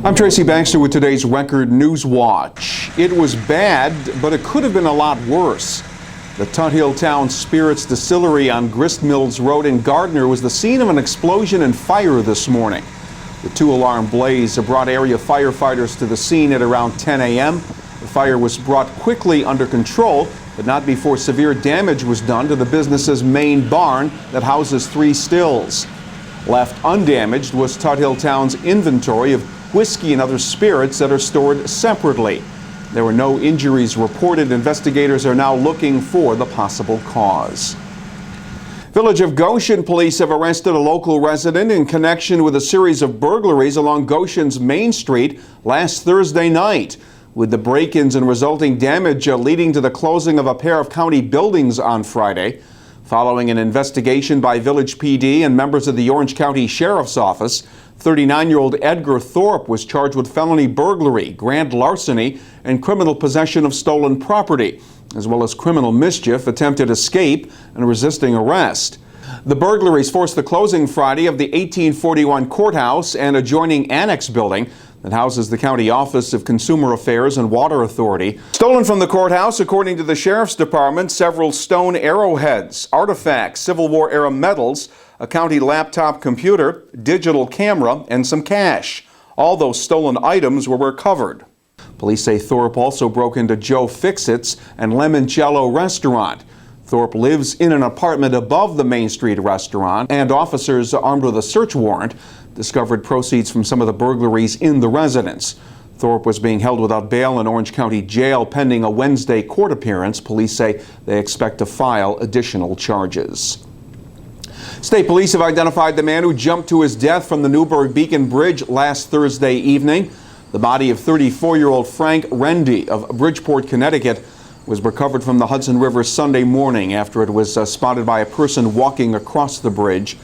I'm Tracy Baxter with today's Record Newswatch. It was bad, but it could have been a lot worse. The Tuthilltown Spirits distillery on Grist Mills Road in Gardiner was the scene of an explosion and fire this morning. The two-alarm blaze brought area firefighters to the scene at around 10 a.m. The fire was brought quickly under control, but not before severe damage was done to the business's main barn that houses 3 stills. Left undamaged was Tuthilltown's inventory of whiskey and other spirits that are stored separately. There were no injuries reported. Investigators are now looking for the possible cause. Village of Goshen police have arrested a local resident in connection with a series of burglaries along Goshen's Main Street last Thursday night, with the break-ins and resulting damage leading to the closing of a pair of county buildings on Friday. Following an investigation by Village PD and members of the Orange County Sheriff's Office, 39-year-old Edgar Thorpe was charged with felony burglary, grand larceny, and criminal possession of stolen property, as well as criminal mischief, attempted escape, and resisting arrest. The burglaries forced the closing Friday of the 1841 courthouse and adjoining annex building that houses the County Office of Consumer Affairs and Water Authority. Stolen from the courthouse, according to the Sheriff's Department, several stone arrowheads, artifacts, Civil War-era medals, a county laptop computer, digital camera, and some cash. All those stolen items were recovered. Police say Thorpe also broke into Joe Fix-It's and Limoncello restaurant. Thorpe lives in an apartment above the Main Street restaurant, and officers armed with a search warrant discovered proceeds from some of the burglaries in the residence. Thorpe was being held without bail in Orange County Jail pending a Wednesday court appearance. Police say they expect to file additional charges. State police have identified the man who jumped to his death from the Newburgh Bridge last Thursday evening. The body of 34-year-old Frank Rendy of Bridgeport, Connecticut, was recovered from the Hudson River Sunday morning after it was spotted by a person walking across the bridge.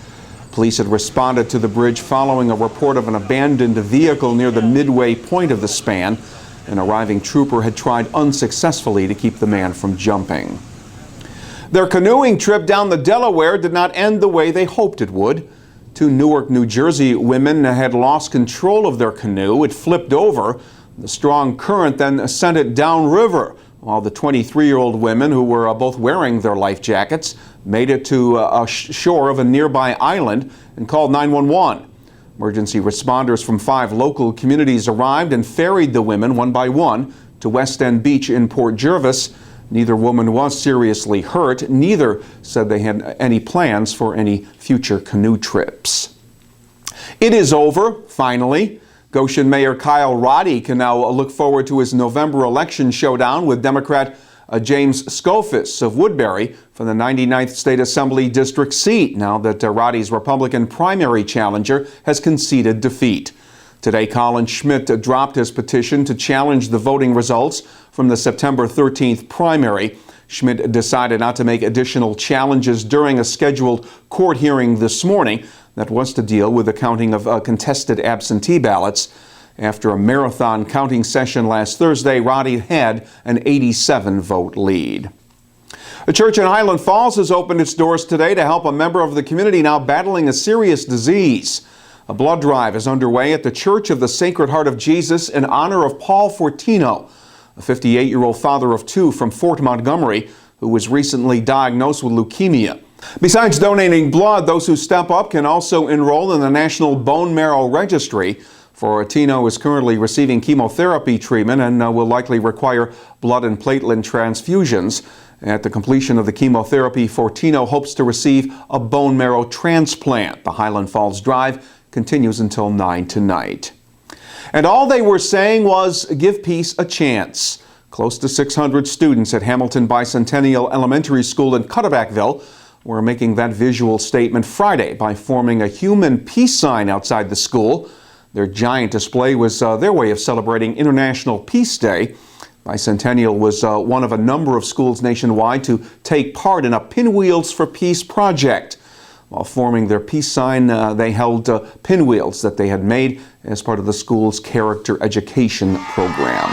Police had responded to the bridge following a report of an abandoned vehicle near the midway point of the span. An arriving trooper had tried unsuccessfully to keep the man from jumping. Their canoeing trip down the Delaware did not end the way they hoped it would. 2 Newark, New Jersey women had lost control of their canoe. It flipped over. The strong current then sent it downriver, while the 23-year-old women, who were both wearing their life jackets, made it to a shore of a nearby island and called 911. Emergency responders from 5 local communities arrived and ferried the women one by one to West End Beach in Port Jervis. Neither woman was seriously hurt. Neither said they had any plans for any future canoe trips. It is over, finally. Goshen Mayor Kyle Roddy can now look forward to his November election showdown with Democrat James Skoufis of Woodbury for the 99th State Assembly District seat, now that Roddy's Republican primary challenger has conceded defeat. Today, Colin Schmidt dropped his petition to challenge the voting results from the September 13th primary. Schmidt decided not to make additional challenges during a scheduled court hearing this morning that was to deal with the counting of contested absentee ballots. After a marathon counting session last Thursday, Roddy had an 87-vote lead. A church in Highland Falls has opened its doors today to help a member of the community now battling a serious disease. A blood drive is underway at the Church of the Sacred Heart of Jesus in honor of Paul Fortino, a 58-year-old father of 2 from Fort Montgomery who was recently diagnosed with leukemia. Besides donating blood, those who step up can also enroll in the National Bone Marrow Registry. Fortino is currently receiving chemotherapy treatment and will likely require blood and platelet transfusions. At the completion of the chemotherapy, Fortino hopes to receive a bone marrow transplant. The Highland Falls Drive continues until 9 tonight. And all they were saying was, give peace a chance. Close to 600 students at Hamilton Bicentennial Elementary School in Cutterbackville were making that visual statement Friday by forming a human peace sign outside the school. Their giant display was their way of celebrating International Peace Day. Bicentennial was one of a number of schools nationwide to take part in a Pinwheels for Peace project. While forming their peace sign, they held pinwheels that they had made as part of the school's character education program.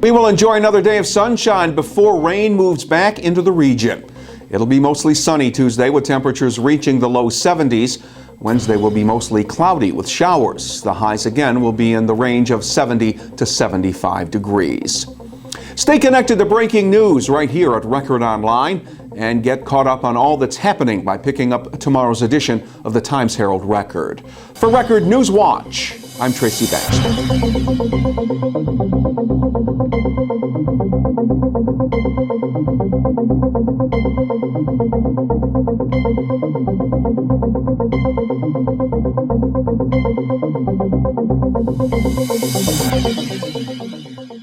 We will enjoy another day of sunshine before rain moves back into the region. It'll be mostly sunny Tuesday with temperatures reaching the low 70s. Wednesday will be mostly cloudy with showers. The highs again will be in the range of 70 to 75 degrees. Stay connected to breaking news right here at Record Online and get caught up on all that's happening by picking up tomorrow's edition of the Times-Herald Record. For Record Newswatch, I'm Tracy Baxter.